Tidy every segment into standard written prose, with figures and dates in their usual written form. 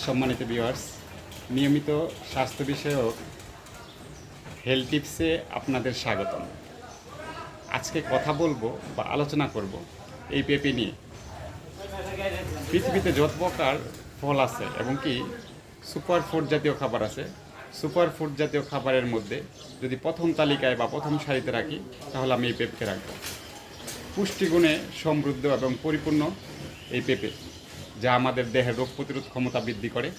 সম্মানিত ভিউয়ার্স, নিয়মিত স্বাস্থ্য বিষয়ক হেলথ টিপসে আপনাদের স্বাগতম। আজকে কথা বলবো বা আলোচনা করব এই পেঁপে নিয়ে। পৃথিবীতে যত প্রকার ফল আছে এবং কি সুপার ফুড জাতীয় খাবার আছে, সুপার ফুড জাতীয় খাবারের মধ্যে যদি প্রথম তালিকায় বা প্রথম সারিতে রাখি তাহলে আমি এই পেঁপেকে রাখবো। পুষ্টিগুণে সমৃদ্ধ এবং পরিপূর্ণ এই পেঁপে, যা আমাদের দেহের রোগ প্রতিরোধ ক্ষমতা বৃদ্ধি করে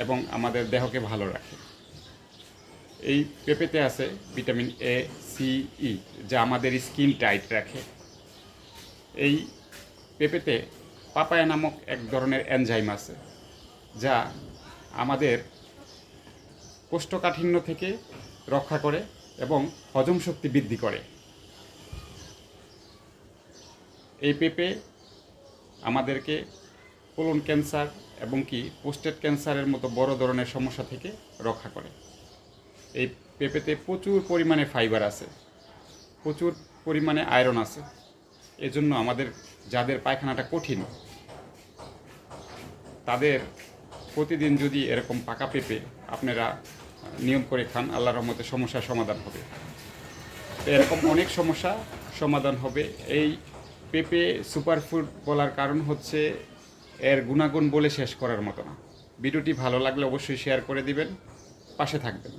এবং আমাদের দেহকে ভালো রাখে। এই পেঁপেতে আছে ভিটামিন এ, সি, ই, যা আমাদের স্কিন টাইট রাখে। এই পেঁপেতে পাপায়া নামক এক ধরনের এনজাইম আছে, যা আমাদের কোষ্ঠকাঠিন্য থেকে রক্ষা করে এবং হজম শক্তি বৃদ্ধি করে। এই পেঁপে আমাদেরকে কোলন ক্যান্সার এবং কি প্রোস্টেট ক্যান্সারের মতো বড় ধরনের সমস্যা থেকে রক্ষা করে। এই পেঁপেতে প্রচুর পরিমাণে ফাইবার আছে, প্রচুর পরিমাণে আয়রন আছে। এজন্য আমাদের যাদের পায়খানাটা কঠিন, তাদের প্রতিদিন যদি এরকম পাকা পেঁপে আপনারা নিয়ম করে খান, আল্লাহর রহমতে সমস্যার সমাধান হবে। এরকম অনেক সমস্যা সমাধান হবে। এই পেঁপে সুপারফুড বলার কারণ হচ্ছে এর গুণাগুণ বলে শেষ করার মতো না। ভিডিওটি ভালো লাগলে অবশ্যই শেয়ার করে দিবেন, পাশে থাকবেন।